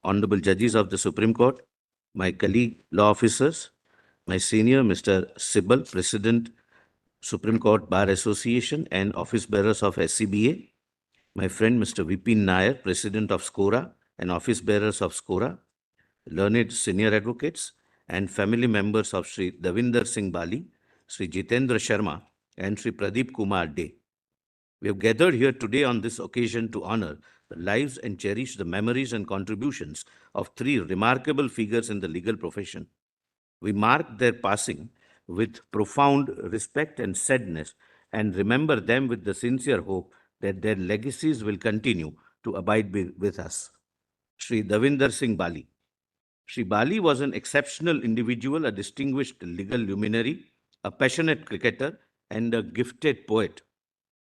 honorable judges of the Supreme Court, my colleague law officers, my senior Mr. Sibal, President, Supreme Court Bar Association and office bearers of SCBA, my friend Mr. Vipin Nair, President of SCORA and office bearers of SCORA, learned senior advocates, and family members of Sri Davinder Singh Bali, Sri Jitendra Sharma, and Sri Pradeep Kumar De. We have gathered here today on this occasion to honor the lives and cherish the memories and contributions of three remarkable figures in the legal profession. We mark their passing with profound respect and sadness and remember them with the sincere hope that their legacies will continue to abide with us. Sri Davinder Singh Bali. Sri Bali was an exceptional individual, a distinguished legal luminary, a passionate cricketer, and a gifted poet.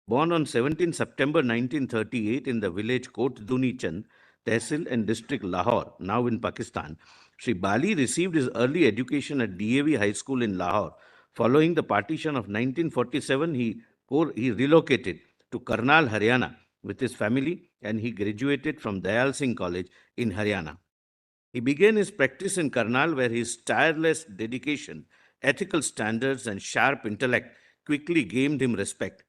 Born on 17 September 1938 in the village Kot Duni Chand, Tehsil and district Lahore, now in Pakistan, Sri Bali received his early education at DAV High School in Lahore. Following the partition of 1947, he relocated to Karnal, Haryana with his family and he graduated from Dayal Singh College in Haryana. He began his practice in Karnal where his tireless dedication, ethical standards and sharp intellect quickly gained him respect.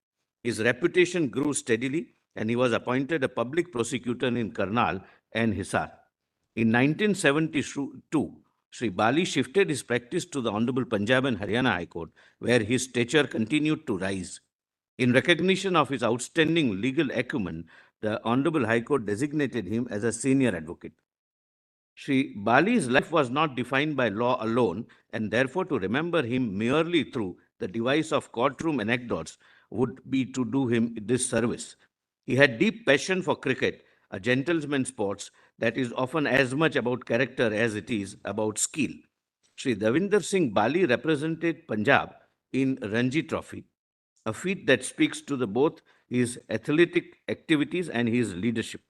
His reputation grew steadily and he was appointed a public prosecutor in Karnal and Hisar. In 1972, Sri Bali shifted his practice to the Honorable Punjab and Haryana High Court, where his stature continued to rise. In recognition of his outstanding legal acumen, the Honorable High Court designated him as a senior advocate. Sri Bali's life was not defined by law alone, and therefore to remember him merely through the device of courtroom anecdotes would be to do him this service. He had deep passion for cricket, a gentleman's sports that is often as much about character as it is about skill. Sri Davinder Singh Bali represented Punjab in Ranji Trophy, a feat that speaks to both his athletic activities and his leadership.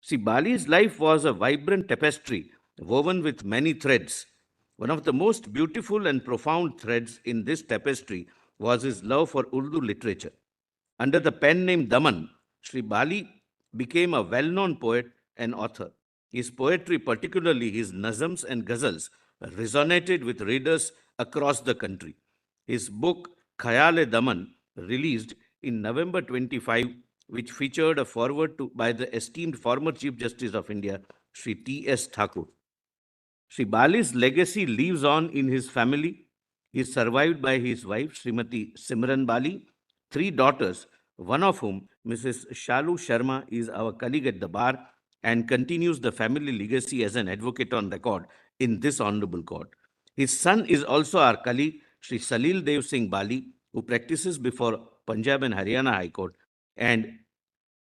See, Bali's life was a vibrant tapestry woven with many threads. One of the most beautiful and profound threads in this tapestry was his love for Urdu literature. Under the pen name Daman, Sri Bali became a well known poet and author. His poetry, particularly his nazams and ghazals, resonated with readers across the country. His book Khayal-e Daman, released in November 25, which featured a foreword by the esteemed former Chief Justice of India, Sri T.S. Thakur. Sri Bali's legacy lives on in his family. He is survived by his wife, Srimati Simran Bali, three daughters, one of whom, Mrs. Shalu Sharma, is our colleague at the bar and continues the family legacy as an advocate on record in this honorable court. His son is also our colleague, Sri Salil Dev Singh Bali, who practices before Punjab and Haryana High Court, and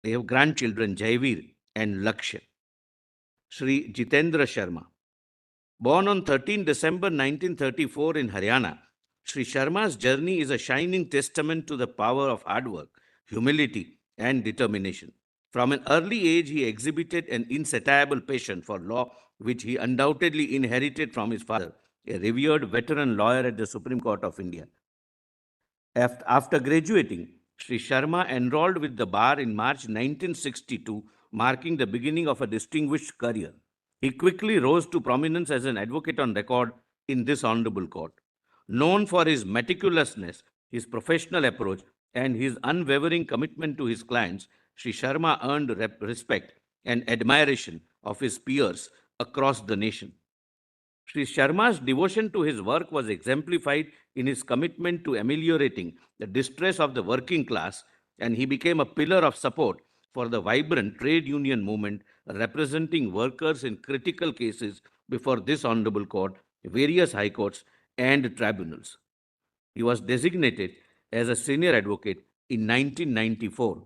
they have grandchildren Jaiveer and Lakshya. Sri Jitendra Sharma. Born on 13 December 1934 in Haryana, Sri Sharma's journey is a shining testament to the power of hard work, humility, and determination. From an early age, he exhibited an insatiable passion for law, which he undoubtedly inherited from his father, a revered veteran lawyer at the Supreme Court of India. After graduating, Sri Sharma enrolled with the bar in March 1962, marking the beginning of a distinguished career. He quickly rose to prominence as an advocate on record in this honorable court. Known for his meticulousness, his professional approach, and his unwavering commitment to his clients, Sri Sharma earned respect and admiration of his peers across the nation. Sri Sharma's devotion to his work was exemplified in his commitment to ameliorating the distress of the working class, and he became a pillar of support for the vibrant trade union movement, representing workers in critical cases before this honorable court, various high courts, and tribunals. He was designated as a senior advocate in 1994.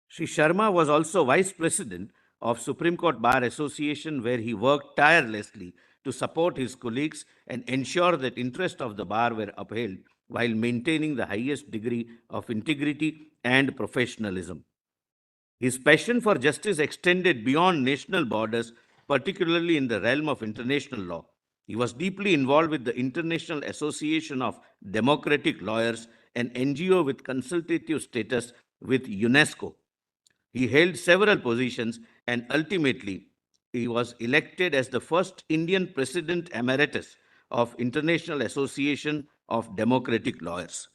Sri Sharma was also vice president of Supreme Court Bar Association, where he worked tirelessly to support his colleagues and ensure that interests of the bar were upheld while maintaining the highest degree of integrity and professionalism. His passion for justice extended beyond national borders, particularly in the realm of international law. He was deeply involved with the International Association of Democratic Lawyers, an NGO with consultative status with UNESCO. He held several positions and ultimately he was elected as the first Indian President Emeritus of International Association of Democratic Lawyers.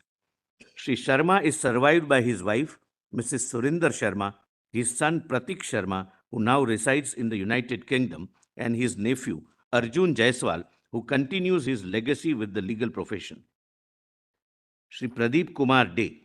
Sri Sharma is survived by his wife, Mrs. Surinder Sharma, his son Pratik Sharma, who now resides in the United Kingdom, and his nephew, Arjun Jaiswal, who continues his legacy with the legal profession. Sri Pradeep Kumar De.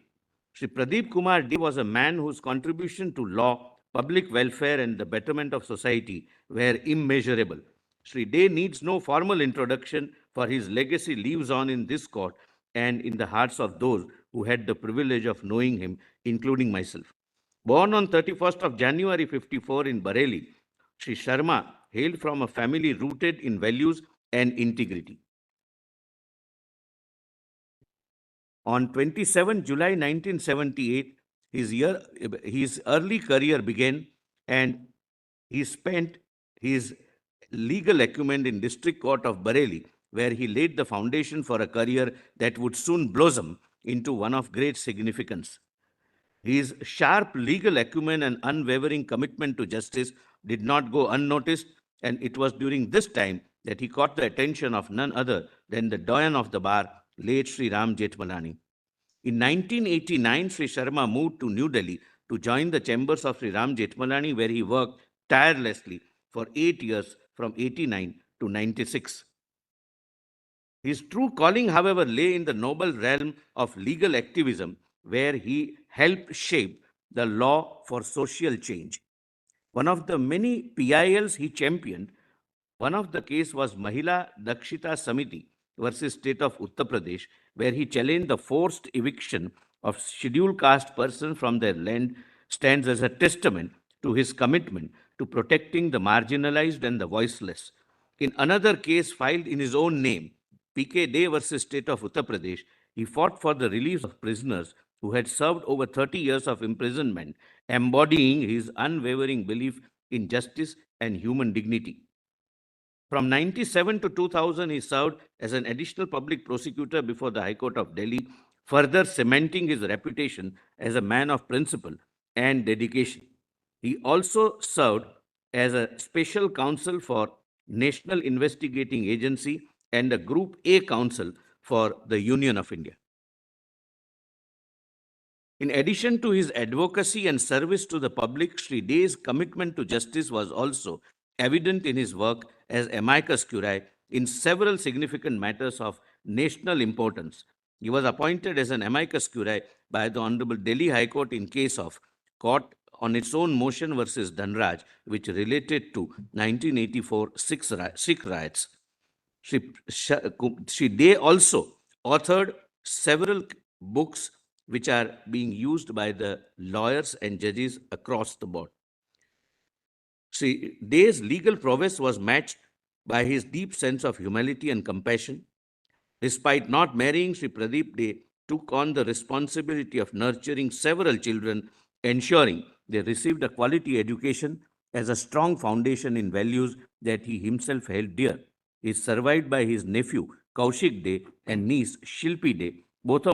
Sri Pradeep Kumar De was a man whose contribution to law, public welfare, and the betterment of society were immeasurable. Sri De needs no formal introduction, for his legacy lives on in this court and in the hearts of those who had the privilege of knowing him, including myself. Born on 31st of January 54 in Bareilly, Sri Sharma hailed from a family rooted in values and integrity. On 27 July 1978, his early career began, and he spent his legal acumen in District Court of Bareilly, where he laid the foundation for a career that would soon blossom into one of great significance. His sharp legal acumen and unwavering commitment to justice did not go unnoticed, and it was during this time that he caught the attention of none other than the doyen of the bar, late Sri Ram Jethmalani. In 1989, Sri Sharma moved to New Delhi to join the chambers of Sri Ram Jethmalani, where he worked tirelessly for 8 years from 89 to 96. His true calling, however, lay in the noble realm of legal activism, where he helped shape the law for social change. One of the many PILs he championed, one of the case was Mahila Dakshita Samiti versus State of Uttar Pradesh, where he challenged the forced eviction of scheduled caste persons from their land, stands as a testament to his commitment to protecting the marginalized and the voiceless. In another case filed in his own name, PK De versus State of Uttar Pradesh, he fought for the release of prisoners who had served over 30 years of imprisonment, embodying his unwavering belief in justice and human dignity. From 97 to 2000, he served as an additional public prosecutor before the High Court of Delhi, further cementing his reputation as a man of principle and dedication. He also served as a special counsel for National Investigating Agency and a Group A counsel for the Union of India. In addition to his advocacy and service to the public, Sri De's commitment to justice was also evident in his work as amicus curiae in several significant matters of national importance. He was appointed as an amicus curiae by the Honorable Delhi High Court in case of court on its own motion versus Dhanraj, which related to 1984 Sikh riots. Sri De also authored several books which are being used by the lawyers and judges across the board. Sri De's legal prowess was matched by his deep sense of humility and compassion. Despite not marrying, Sri Pradeep De took on the responsibility of nurturing several children, ensuring they received a quality education as a strong foundation in values that he himself held dear. He is survived by his nephew Kaushik De and niece Shilpi De, both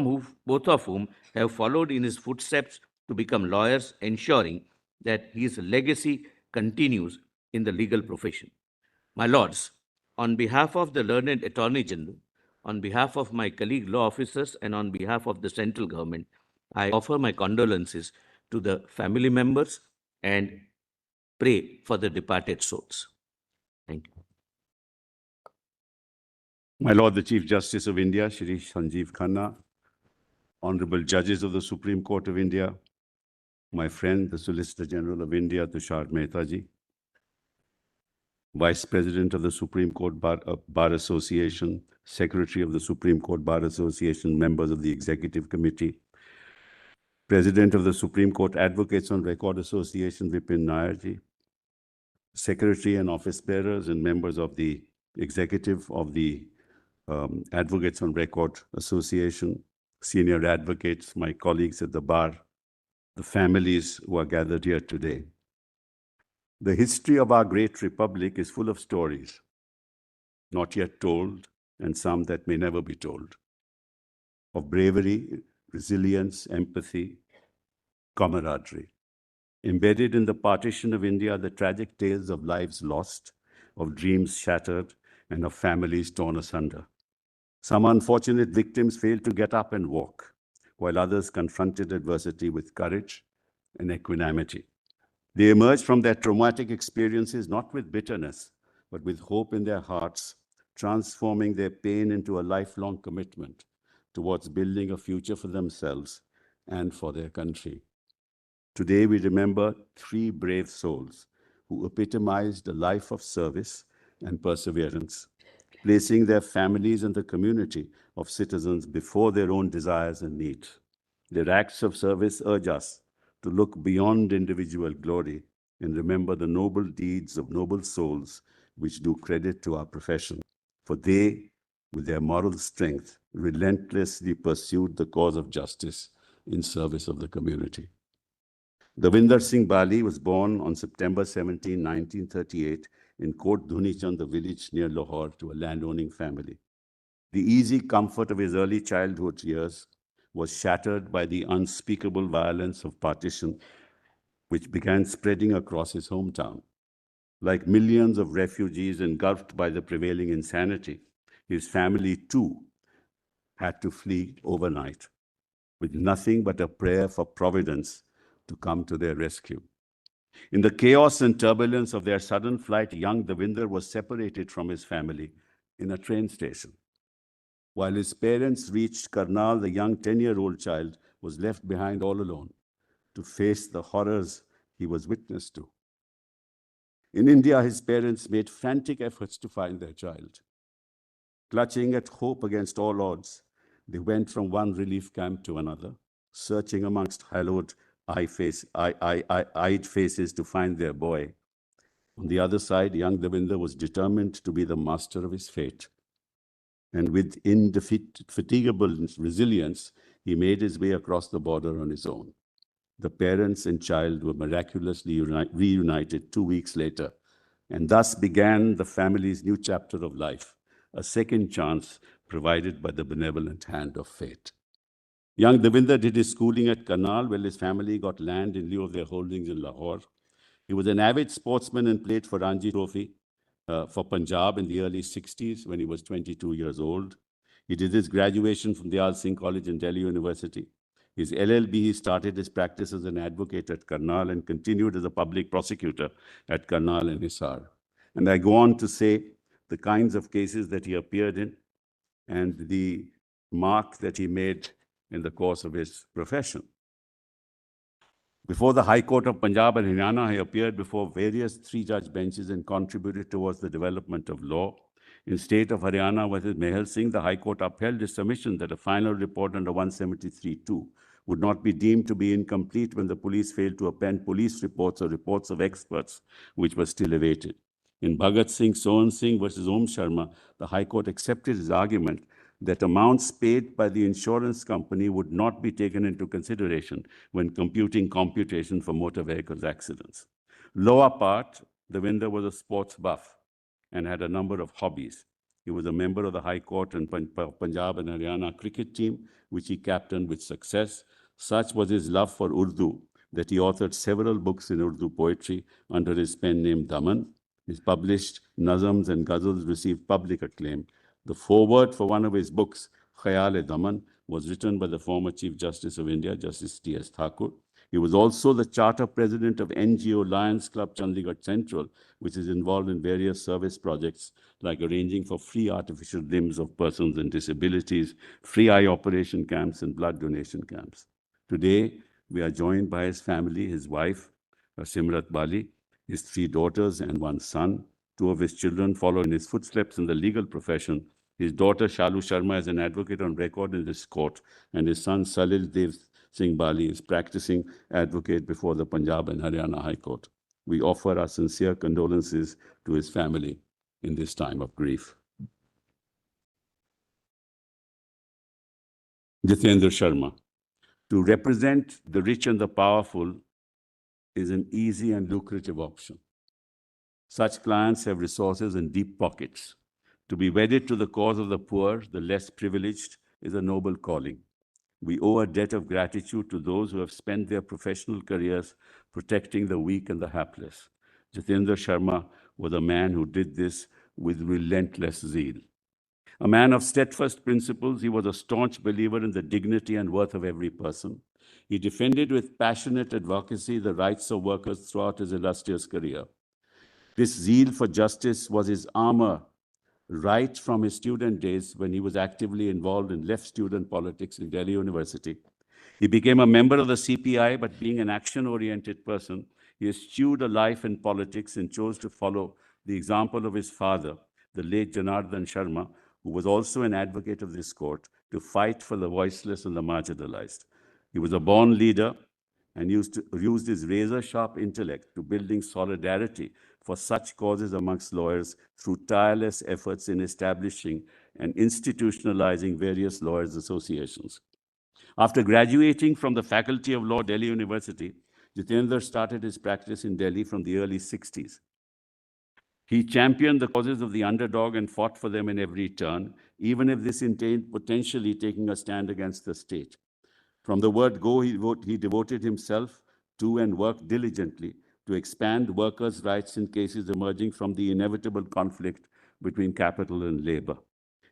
of whom have followed in his footsteps to become lawyers, ensuring that his legacy continues in the legal profession. My lords, on behalf of the learned Attorney General, on behalf of my colleague law officers, and on behalf of the central government, I offer my condolences to the family members and pray for the departed souls. Thank you. My Lord, the Chief Justice of India, Shri Sanjeev Khanna, Honorable Judges of the Supreme Court of India, my friend, the Solicitor General of India, Tushar Mehta ji, Vice President of the Supreme Court Bar Association, Secretary of the Supreme Court Bar Association, members of the Executive Committee, President of the Supreme Court Advocates on Record Association, Vipin Nair ji, Secretary and office bearers and members of the Executive of the Advocates on Record Association, senior advocates, my colleagues at the bar, the families who are gathered here today. The history of our great republic is full of stories, not yet told, and some that may never be told, of bravery, resilience, empathy, camaraderie. Embedded in the partition of India, the tragic tales of lives lost, of dreams shattered, and of families torn asunder. Some unfortunate victims failed to get up and walk, while others confronted adversity with courage and equanimity. They emerged from their traumatic experiences not with bitterness, but with hope in their hearts, transforming their pain into a lifelong commitment towards building a future for themselves and for their country. Today, we remember three brave souls who epitomized a life of service and perseverance, placing their families and the community of citizens before their own desires and needs. Their acts of service urge us to look beyond individual glory and remember the noble deeds of noble souls which do credit to our profession. For they, with their moral strength, relentlessly pursued the cause of justice in service of the community. Davinder Singh Bali was born on September 17, 1938, in Kot Dhunichand, a village near Lahore, to a landowning family. The easy comfort of his early childhood years was shattered by the unspeakable violence of partition, which began spreading across his hometown. Like millions of refugees engulfed by the prevailing insanity, his family too had to flee overnight, with nothing but a prayer for providence to come to their rescue. In the chaos and turbulence of their sudden flight, young Davinder was separated from his family in a train station. While his parents reached Karnal, the young 10-year-old child was left behind all alone to face the horrors he was witness to. In India, his parents made frantic efforts to find their child. Clutching at hope against all odds, they went from one relief camp to another, searching amongst hallowed eyed faces to find their boy. On the other side, young Davinder was determined to be the master of his fate. And with indefatigable resilience, he made his way across the border on his own. The parents and child were miraculously reunited 2 weeks later, and thus began the family's new chapter of life, a second chance provided by the benevolent hand of fate. Young Davinder did his schooling at Karnal, while his family got land in lieu of their holdings in Lahore. He was an avid sportsman and played for Ranji Trophy for Punjab in the early 60s when he was 22 years old. He did his graduation from Dayal Singh College in Delhi University. His LLB, he started his practice as an advocate at Karnal and continued as a public prosecutor at Karnal and Hisar. And I go on to say the kinds of cases that he appeared in and the mark that he made in the course of his profession. Before the High Court of Punjab and Haryana, he appeared before various three-judge benches and contributed towards the development of law. In state of Haryana versus Mehal Singh, the High Court upheld his submission that a final report under 173(2) would not be deemed to be incomplete when the police failed to append police reports or reports of experts, which were still awaited. In Bhagat Singh, Sohan Singh versus Om Sharma, the High Court accepted his argument that amounts paid by the insurance company would not be taken into consideration when computing computation for motor vehicles accidents. Law apart, Davinder was a sports buff and had a number of hobbies. He was a member of the High Court and Punjab and Haryana cricket team, which he captained with success. Such was his love for Urdu that he authored several books in Urdu poetry under his pen name Daman. His published Nazams and Ghazals received public acclaim. The foreword for one of his books, Khayal-e-Daman, was written by the former Chief Justice of India, Justice T.S. Thakur. He was also the charter president of NGO Lions Club Chandigarh Central, which is involved in various service projects like arranging for free artificial limbs of persons with disabilities, free eye operation camps, and blood donation camps. Today, we are joined by his family, his wife, Simrat Bali, his 3 daughters and 1 son. 2 of his children follow in his footsteps in the legal profession. His daughter, Shalu Sharma, is an advocate on record in this court, and his son, Salil Dev Singh Bali, is practicing advocate before the Punjab and Haryana High Court. We offer our sincere condolences to his family in this time of grief. Jitendra Sharma. To represent the rich and the powerful is an easy and lucrative option. Such clients have resources and deep pockets. To be wedded to the cause of the poor, the less privileged, is a noble calling. We owe a debt of gratitude to those who have spent their professional careers protecting the weak and the hapless. Jitendra Sharma was a man who did this with relentless zeal. A man of steadfast principles, he was a staunch believer in the dignity and worth of every person. He defended with passionate advocacy the rights of workers throughout his illustrious career. This zeal for justice was his armor right from his student days when he was actively involved in left student politics in Delhi University. He became a member of the CPI, but being an action-oriented person, he eschewed a life in politics and chose to follow the example of his father, the late Janardhan Sharma, who was also an advocate of this court, to fight for the voiceless and the marginalized. He was a born leader and used his razor-sharp intellect to building solidarity for such causes amongst lawyers through tireless efforts in establishing and institutionalizing various lawyers' associations. After graduating from the Faculty of Law, Delhi University, Jitendra started his practice in Delhi from the early 60s. He championed the causes of the underdog and fought for them in every turn, even if this entailed potentially taking a stand against the state. From the word go, he devoted himself to and worked diligently to expand workers' rights in cases emerging from the inevitable conflict between capital and labor.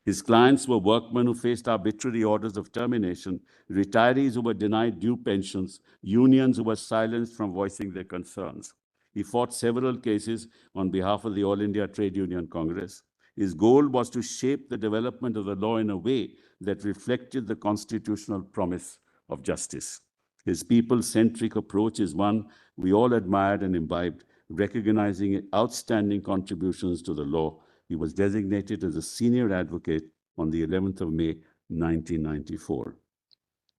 His clients were workmen who faced arbitrary orders of termination, retirees who were denied due pensions, unions who were silenced from voicing their concerns. He fought several cases on behalf of the All India Trade Union Congress. His goal was to shape the development of the law in a way that reflected the constitutional promise of justice. His people-centric approach is one we all admired and imbibed, recognizing outstanding contributions to the law. He was designated as a senior advocate on the 11th of May, 1994.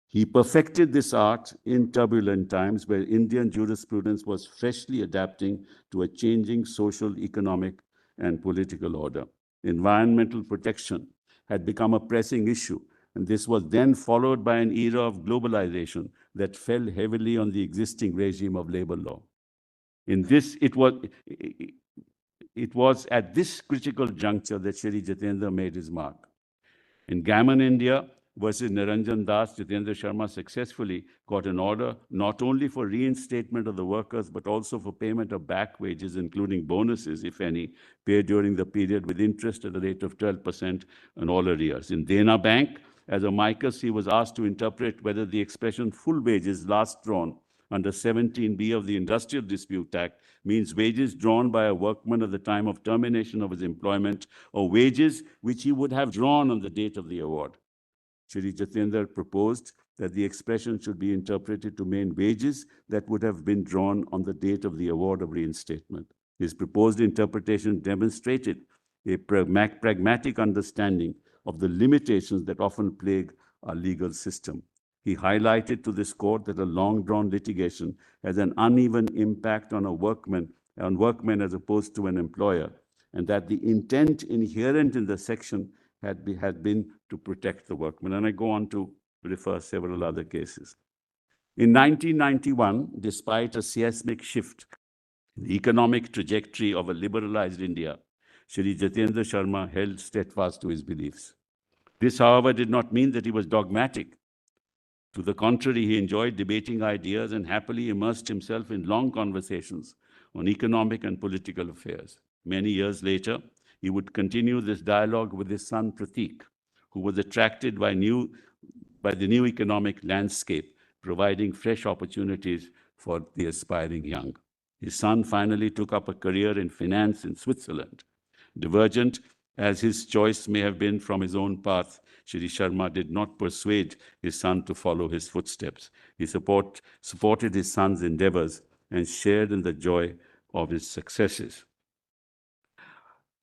He perfected this art in turbulent times where Indian jurisprudence was freshly adapting to a changing social, economic, and political order. Environmental protection had become a pressing issue, and this was then followed by an era of globalization that fell heavily on the existing regime of labor law. In this, it was at this critical juncture that Shri Jitendra made his mark. In Gammon, India versus Niranjan Das, Jitendra Sharma successfully got an order not only for reinstatement of the workers, but also for payment of back wages, including bonuses, if any, paid during the period with interest at a rate of 12% on all arrears. In Dena Bank, as amicus, he was asked to interpret whether the expression full wages last drawn under 17B of the Industrial Dispute Act means wages drawn by a workman at the time of termination of his employment or wages which he would have drawn on the date of the award. Shri Jitendra proposed that the expression should be interpreted to mean wages that would have been drawn on the date of the award of reinstatement. His proposed interpretation demonstrated a pragmatic understanding of the limitations that often plague our legal system. He highlighted to this court that a long-drawn litigation has an uneven impact on workmen as opposed to an employer, and that the intent inherent in the section had been to protect the workmen. And I go on to refer several other cases. In 1991, despite a seismic shift in the economic trajectory of a liberalized India, Shri Jitendra Sharma held steadfast to his beliefs. This, however, did not mean that he was dogmatic. To the contrary, he enjoyed debating ideas and happily immersed himself in long conversations on economic and political affairs. Many years later, he would continue this dialogue with his son Pratik, who was attracted by the new economic landscape, providing fresh opportunities for the aspiring young. His son finally took up a career in finance in Switzerland. Divergent as his choice may have been from his own path, Shri Sharma did not persuade his son to follow his footsteps. He supported his son's endeavors and shared in the joy of his successes.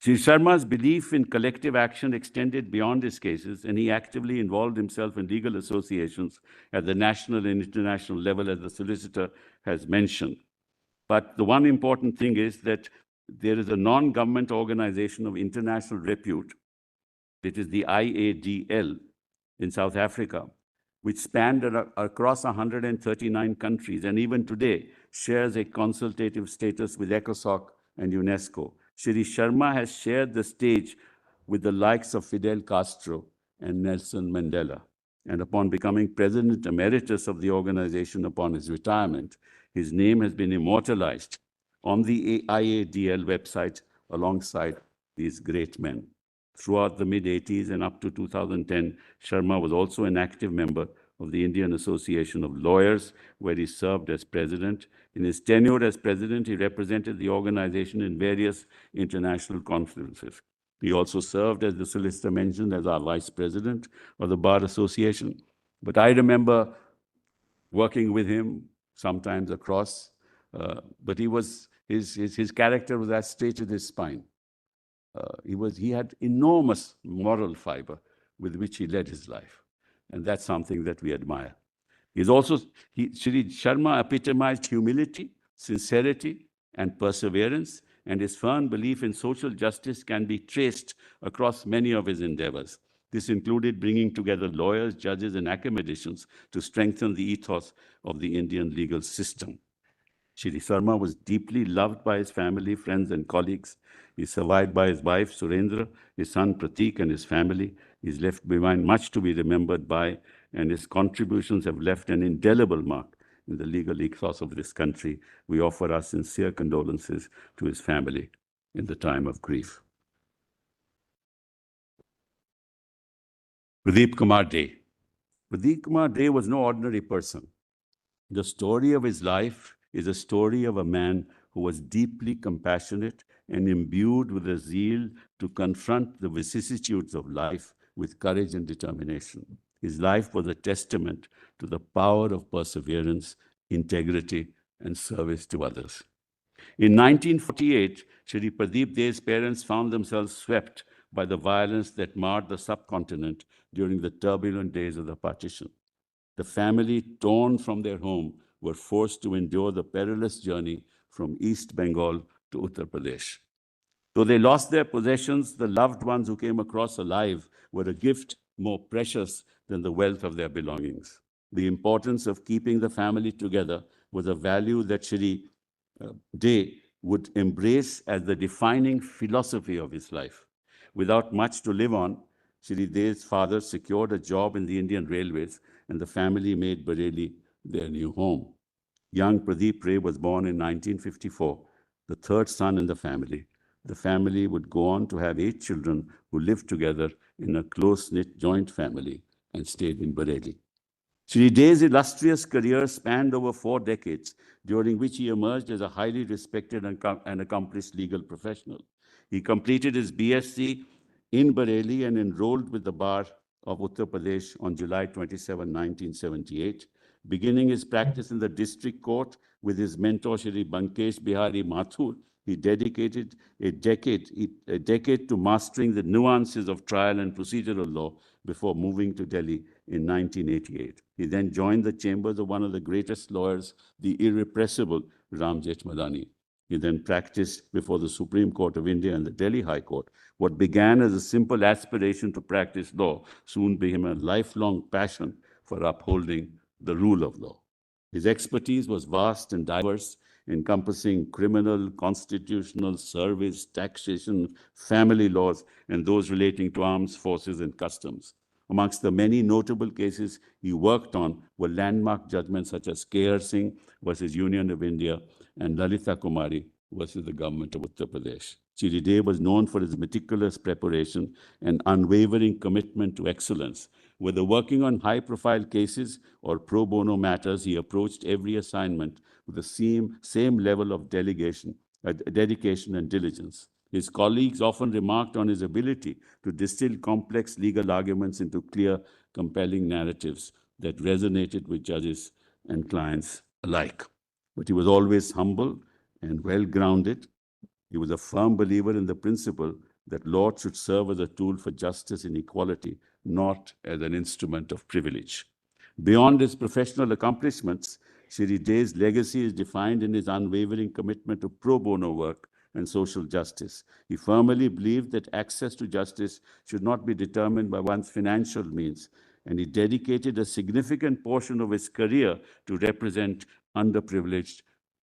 Shri Sharma's belief in collective action extended beyond his cases, and he actively involved himself in legal associations at the national and international level, as the solicitor has mentioned. But the one important thing is that there is a non-government organization of international repute, it is the IADL in South Africa, which spanned across 139 countries, and even today shares a consultative status with ECOSOC and UNESCO. Shri Sharma has shared the stage with the likes of Fidel Castro and Nelson Mandela. and upon becoming President Emeritus of the organization upon his retirement, his name has been immortalized on the IADL website alongside these great men. Throughout the mid-80s and up to 2010, Sharma was also an active member of the Indian Association of Lawyers, where he served as president. In his tenure as president, he represented the organization in various international conferences. He also served, as the solicitor mentioned, as our vice president of the Bar Association. But I remember working with him sometimes across, but his character was as straight as his spine. He had enormous moral fiber with which he led his life. And that's something that we admire. Shri Sharma epitomized humility, sincerity, and perseverance, and his firm belief in social justice can be traced across many of his endeavors. This included bringing together lawyers, judges, and academicians to strengthen the ethos of the Indian legal system. Shri Sharma was deeply loved by his family, friends, and colleagues. He is survived by his wife, Surendra, his son, Pratik, and his family. He is left behind much to be remembered by, and his contributions have left an indelible mark in the legal ethos of this country. We offer our sincere condolences to his family in the time of grief. Pradeep Kumar Dey. Pradeep Kumar Dey was no ordinary person. The story of his life is a story of a man who was deeply compassionate and imbued with a zeal to confront the vicissitudes of life with courage and determination. His life was a testament to the power of perseverance, integrity, and service to others. In 1948, Shri Pradeep Dey's parents found themselves swept by the violence that marred the subcontinent during the turbulent days of the partition. The family, torn from their home, were forced to endure the perilous journey from East Bengal to Uttar Pradesh. Though they lost their possessions, the loved ones who came across alive were a gift more precious than the wealth of their belongings. The importance of keeping the family together was a value that Shri Dey would embrace as the defining philosophy of his life. Without much to live on, Shri Dey's father secured a job in the Indian Railways, and the family made Bareilly their new home. Young Pradeep Ray was born in 1954, the third son in the family. The family would go on to have 8 children who lived together in a close-knit joint family and stayed in Bareilly. Shri Dey's illustrious career spanned over 4 decades, during which he emerged as a highly respected and accomplished legal professional. He completed his BSc in Bareilly and enrolled with the Bar of Uttar Pradesh on July 27, 1978. Beginning his practice in the district court with his mentor, Shri Bankesh Bihari Mathur, he dedicated a decade to mastering the nuances of trial and procedural law before moving to Delhi in 1988. He then joined the chambers of one of the greatest lawyers, the irrepressible Ram Jethmalani. He then practiced before the Supreme Court of India and the Delhi High Court. What began as a simple aspiration to practice law soon became a lifelong passion for upholding the rule of law. His expertise was vast and diverse, encompassing criminal, constitutional, service, taxation, family laws, and those relating to armed forces and customs. Amongst the many notable cases he worked on were landmark judgments such as K.R. Singh versus Union of India and Lalita Kumari versus the government of Uttar Pradesh. Shri Dey was known for his meticulous preparation and unwavering commitment to excellence. Whether working on high-profile cases or pro bono matters, he approached every assignment with the same level of dedication and diligence. His colleagues often remarked on his ability to distill complex legal arguments into clear, compelling narratives that resonated with judges and clients alike. But he was always humble and well-grounded. He was a firm believer in the principle that law should serve as a tool for justice and equality, not as an instrument of privilege. Beyond his professional accomplishments, Shri Dey's legacy is defined in his unwavering commitment to pro bono work and social justice. He firmly believed that access to justice should not be determined by one's financial means, and he dedicated a significant portion of his career to represent underprivileged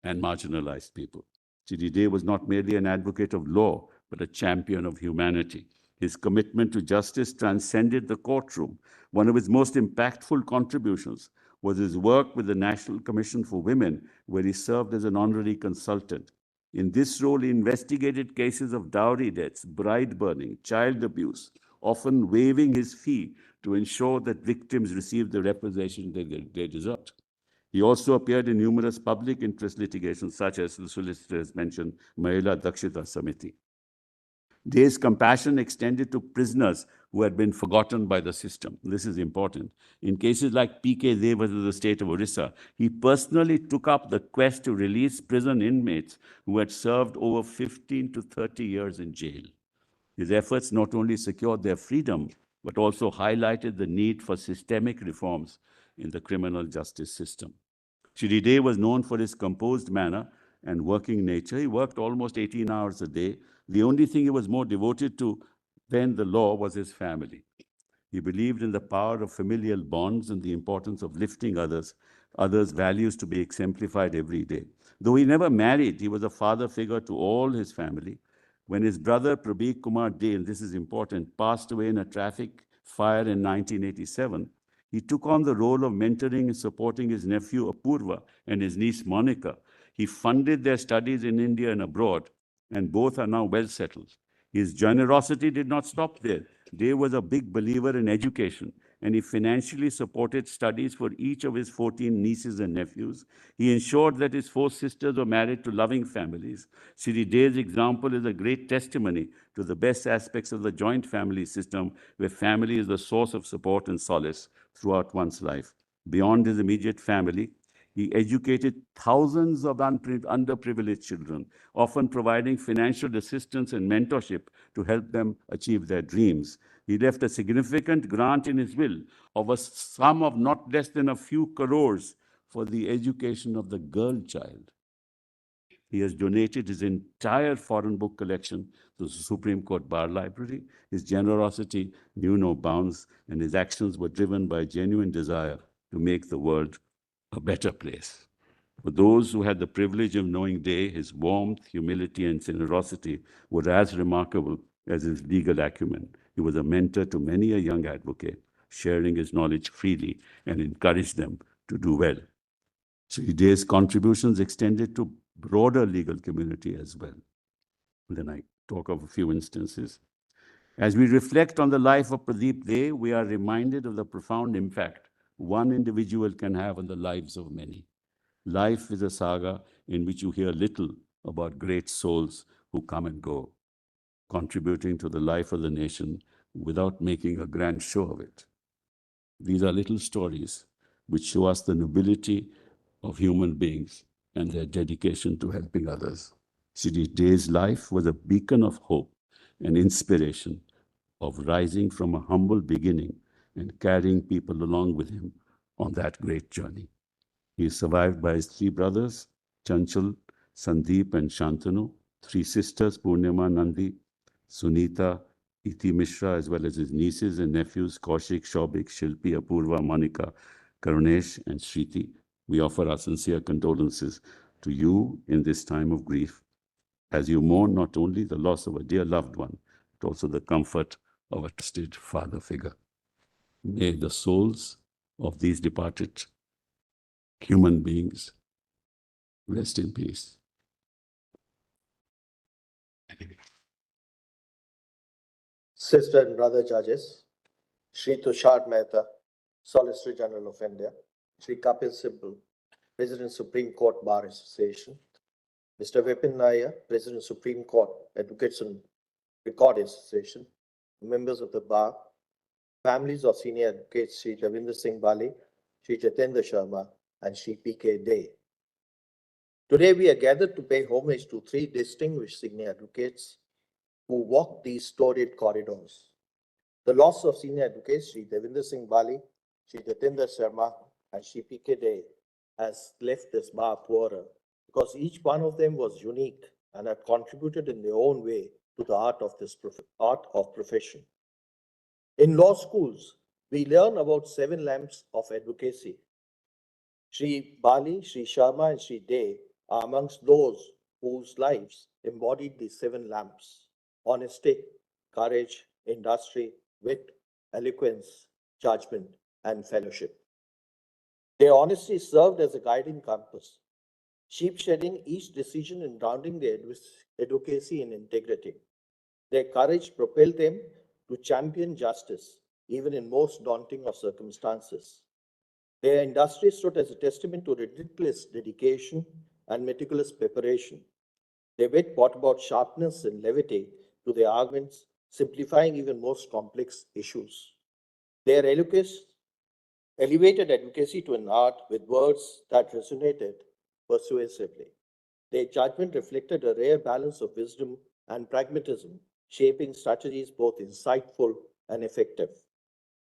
and marginalized people. Shri Dey was not merely an advocate of law, but a champion of humanity. His commitment to justice transcended the courtroom. One of his most impactful contributions was his work with the National Commission for Women, where he served as an honorary consultant. In this role, he investigated cases of dowry debts, bride burning, child abuse, often waiving his fee to ensure that victims received the reparation they deserved. He also appeared in numerous public interest litigations, such as the solicitor has mentioned, Mahila Dakshita Samiti. Day's compassion extended to prisoners who had been forgotten by the system. This is important. In cases like P.K. Day versus the state of Orissa, he personally took up the quest to release prison inmates who had served over 15 to 30 years in jail. His efforts not only secured their freedom, but also highlighted the need for systemic reforms in the criminal justice system. Shri Day was known for his composed manner and working nature. He worked almost 18 hours a day. The only thing he was more devoted to than the law was his family. He believed in the power of familial bonds and the importance of lifting others' values to be exemplified every day. Though he never married, he was a father figure to all his family. When his brother Prabir Kumar Day, and this is important, passed away in a traffic fire in 1987, he took on the role of mentoring and supporting his nephew Apurva and his niece Monica. He funded their studies in India and abroad, and both are now well settled. His generosity did not stop there. Day was a big believer in education, and he financially supported studies for each of his 14 nieces and nephews. He ensured that his 4 sisters were married to loving families. Shri Day's example is a great testimony to the best aspects of the joint family system, where family is the source of support and solace throughout one's life. Beyond his immediate family, he educated thousands of underprivileged children, often providing financial assistance and mentorship to help them achieve their dreams. He left a significant grant in his will of a sum of not less than a few crores for the education of the girl child. He has donated his entire foreign book collection to the Supreme Court Bar Library. His generosity knew no bounds, and his actions were driven by a genuine desire to make the world a better place. For those who had the privilege of knowing Day, his warmth, humility, and generosity were as remarkable as his legal acumen. He was a mentor to many a young advocate, sharing his knowledge freely and encouraged them to do well. Shri Day's contributions extended to broader legal community as well. Then I talk of a few instances. As we reflect on the life of Pradeep Day, we are reminded of the profound impact one individual can have on the lives of many. Life is a saga in which you hear little about great souls who come and go, contributing to the life of the nation without making a grand show of it. These are little stories which show us the nobility of human beings and their dedication to helping others. Shri Day's life was a beacon of hope and inspiration, of rising from a humble beginning and carrying people along with him on that great journey. He is survived by his 3 brothers, Chanchal, Sandeep, and Shantanu, 3 sisters, Purnima, Nandi, Sunita, Iti Mishra, as well as his nieces and nephews, Kaushik, Shobik, Shilpi, Apurva, Monica, Karunesh, and Shriti. We offer our sincere condolences to you in this time of grief, as you mourn not only the loss of a dear loved one, but also the comfort of a trusted father figure. May the souls of these departed human beings rest in peace. Sister and brother judges, Shri Tushar Mehta, Solicitor General of India, Shri Kapil Sibal, President Supreme Court Bar Association, Mr. Vipin Nair, President Supreme Court Advocates and Record Association, members of the bar, families of senior advocates Shri Ravinder Singh Bali, Shri Jatendra Sharma, and Shri P.K. Day. Today we are gathered to pay homage to 3 distinguished senior advocates who walked these storied corridors. The loss of senior advocates Shri Ravinder Singh Bali, Shri Jatendra Sharma, and Shri P.K. Day has left this bar poorer, because each one of them was unique and had contributed in their own way to the art of profession. In law schools, we learn about 7 lamps of advocacy. Shri Bali, Shri Sharma, and Shri Day are amongst those whose lives embodied the 7 lamps: honesty, courage, industry, wit, eloquence, judgment, and fellowship. Their honesty served as a guiding compass, sheep-shedding each decision and grounding their advocacy in integrity. Their courage propelled them to champion justice, even in most daunting of circumstances. Their industry stood as a testament to relentless dedication and meticulous preparation. Their wit brought about sharpness and levity to their arguments, simplifying even most complex issues. Their eloquence elevated advocacy to an art with words that resonated persuasively. Their judgment reflected a rare balance of wisdom and pragmatism, shaping strategies both insightful and effective.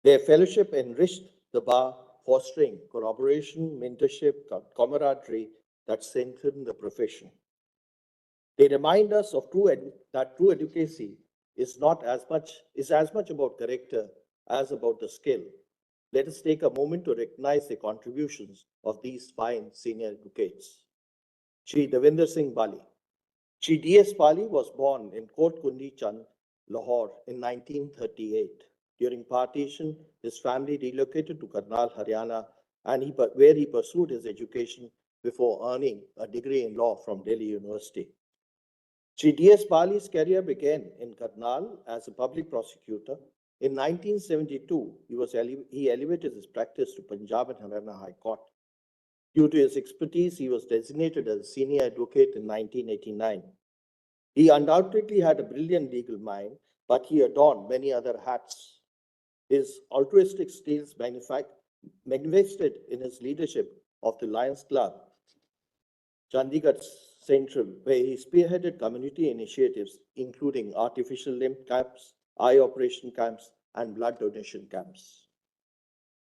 Their fellowship enriched the bar, fostering collaboration, mentorship, camaraderie that strengthened the profession. They remind us of that true advocacy is as much about character as about the skill. Let us take a moment to recognize the contributions of these fine senior advocates. Shri Devinder Singh Bali. Shri D.S. Bali was born in Kot Kundi Chand, Lahore in 1938. During partition, his family relocated to Karnal, Haryana, and where he pursued his education before earning a degree in law from Delhi University. Shri D.S. Bali's career began in Karnal as a public prosecutor. In 1972, he elevated his practice to Punjab and Haryana High Court. Due to his expertise, he was designated as a senior advocate in 1989. He undoubtedly had a brilliant legal mind, but he adorned many other hats. His altruistic skills manifested in his leadership of the Lions Club, Chandigarh Central, where he spearheaded community initiatives, including artificial limb camps, eye operation camps, and blood donation camps.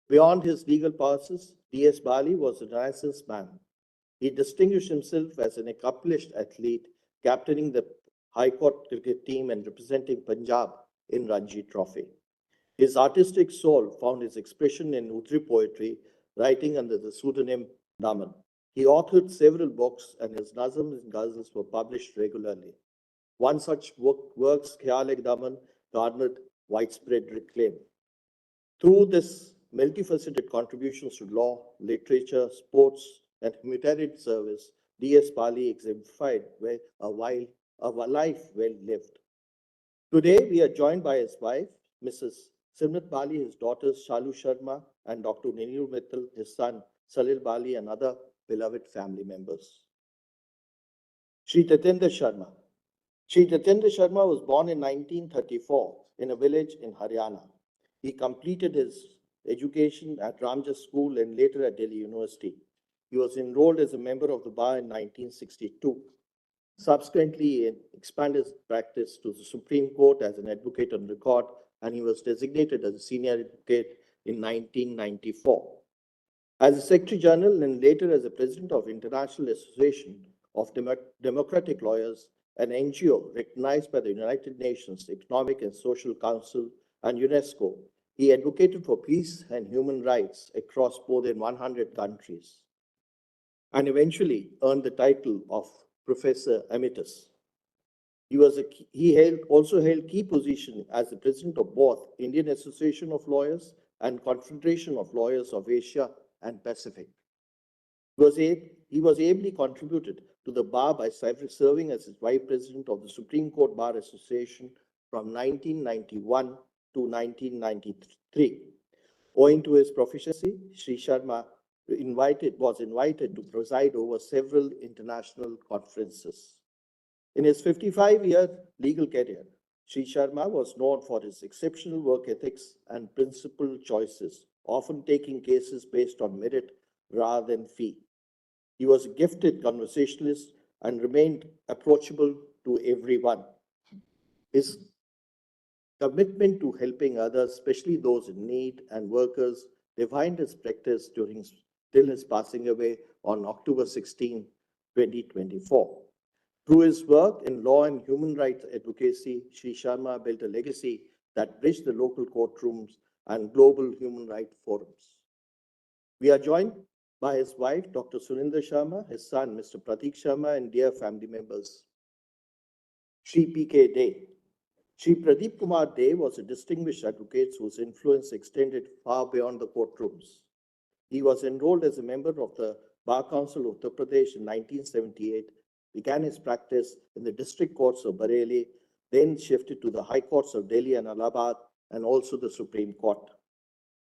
Beyond his legal passes, D.S. Bali was a Renaissance man. He distinguished himself as an accomplished athlete, captaining the High Court cricket team and representing Punjab in Ranji Trophy. His artistic soul found its expression in Udri poetry, writing under the pseudonym Daman. He authored several books, and his nazms and ghazals were published regularly. One such works, Khayal Daman, garnered widespread acclaim. Through this multifaceted contributions to law, literature, sports, and humanitarian service, D.S. Bali exemplified a life well lived. Today, we are joined by his wife, Mrs. Simrat Bali, his daughters Shalu Sharma and Dr. Ninu Mittal, his son Salil Bali, and other beloved family members. Shri Tatendra Sharma. Shri Tatendra Sharma was born in 1934 in a village in Haryana. He completed his education at Ramjas School and later at Delhi University. He was enrolled as a member of the bar in 1962. Subsequently, he expanded his practice to the Supreme Court as an advocate on record, and he was designated as a senior advocate in 1994. As a Secretary General and later as a President of International Association of Democratic Lawyers, an NGO recognized by the United Nations Economic and Social Council and UNESCO, he advocated for peace and human rights across more than 100 countries, and eventually earned the title of Professor Emeritus. He also held key positions as the president of both Indian Association of Lawyers and Confederation of Lawyers of Asia and Pacific. He was ably contributed to the bar by serving as its vice president of the Supreme Court Bar Association from 1991 to 1993. Owing to his proficiency, Shri Sharma was invited to preside over several international conferences. In his 55-year legal career, Shri Sharma was known for his exceptional work ethics and principled choices, often taking cases based on merit rather than fee. He was a gifted conversationalist and remained approachable to everyone. His commitment to helping others, especially those in need and workers, defined his practice till his passing away on October 16, 2024. Through his work in law and human rights advocacy, Shri Sharma built a legacy that bridged the local courtrooms and global human rights forums. We are joined by his wife, Dr. Sunindra Sharma, his son, Mr. Pratik Sharma, and dear family members. Shri P.K. Day. Shri Pradeep Kumar De was a distinguished advocate whose influence extended far beyond the courtrooms. He was enrolled as a member of the Bar Council of Uttar Pradesh in 1978, began his practice in the district courts of Bareilly, then shifted to the high courts of Delhi and Allahabad, and also the Supreme Court.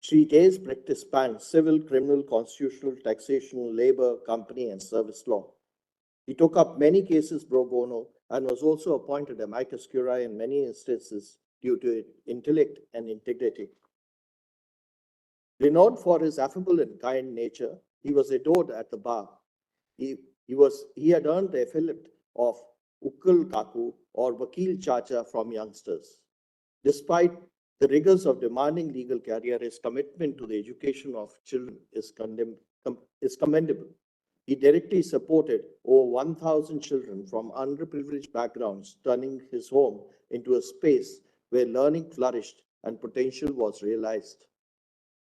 Shri De's practice spanned civil, criminal, constitutional, taxation, labor, company, and service law. He took up many cases pro bono and was also appointed amicus curiae in many instances due to his intellect and integrity. Renowned for his affable and kind nature, he was adored at the bar. He had earned the epithet of Ukkal Kaku or Vakil Chacha from youngsters. Despite the rigors of demanding legal career, his commitment to the education of children is commendable. He directly supported over 1,000 children from underprivileged backgrounds, turning his home into a space where learning flourished and potential was realized.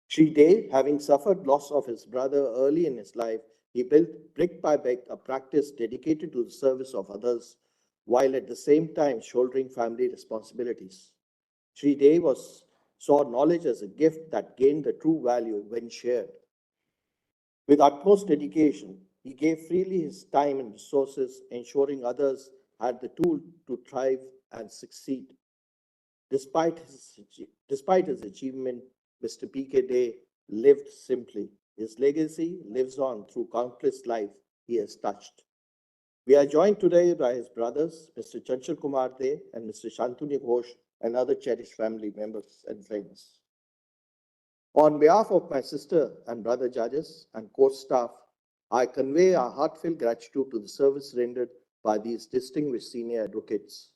Shri De, having suffered loss of his brother early in his life, he built brick by brick a practice dedicated to the service of others, while at the same time shouldering family responsibilities. Shri De saw knowledge as a gift that gained the true value when shared. With utmost dedication, he gave freely his time and resources, ensuring others had the tool to thrive and succeed. Despite his achievement, Mr. P.K. De lived simply. His legacy lives on through countless lives he has touched. We are joined today by his brothers, Mr. Chanchal Kumar De and Mr. Shantanu Ghosh, and other cherished family members and friends. On behalf of my sister and brother judges and court staff, I convey our heartfelt gratitude to the service rendered by these distinguished senior advocates.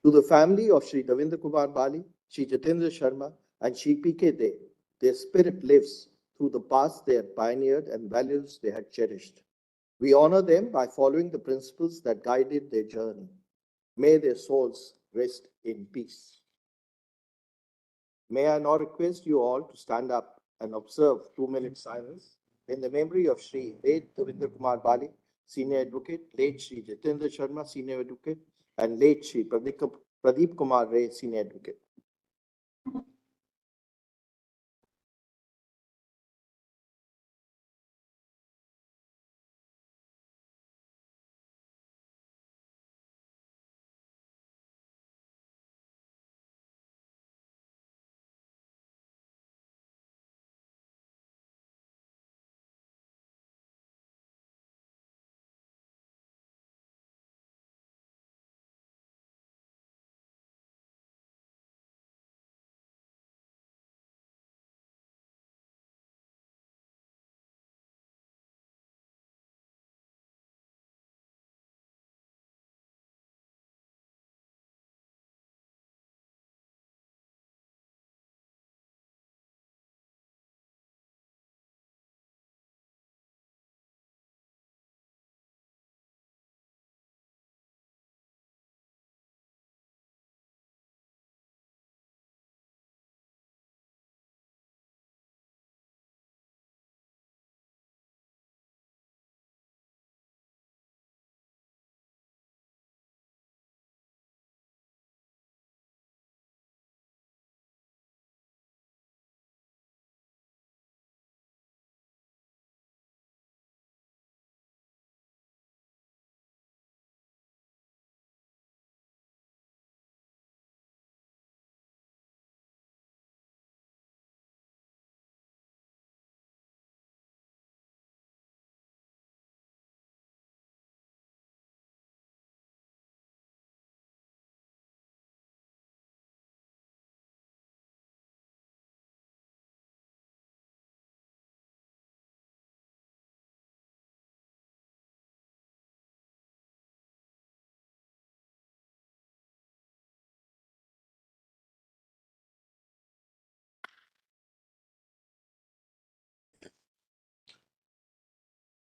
To the family of Shri Davendra Kumar Bali, Shri Jatendra Sharma, and Shri P.K. De, their spirit lives through the paths they had pioneered and values they had cherished. We honor them by following the principles that guided their journey. May their souls rest in peace. May I now request you all to stand up and observe 2 minutes silence in the memory of Shri late Davendra Kumar Bali, Senior Advocate, late Shri Jatendra Sharma, Senior Advocate, and late Shri Pradeep Kumar Ray, Senior Advocate.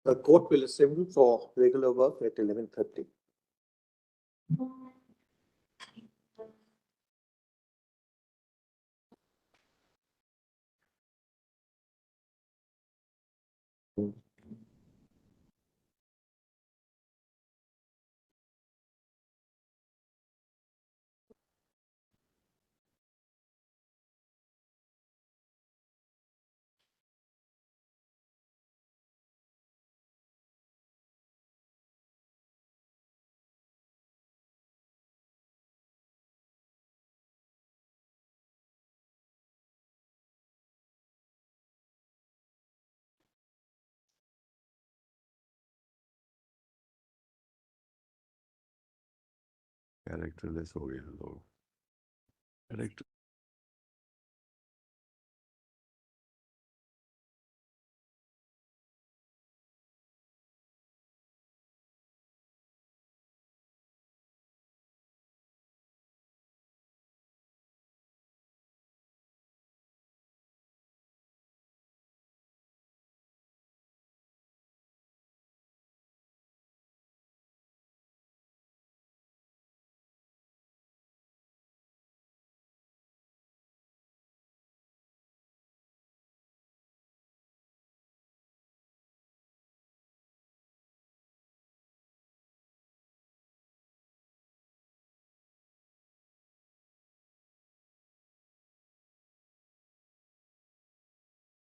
The court will assemble for regular work at 11:30. Characterless हो गए हैं लोग। Character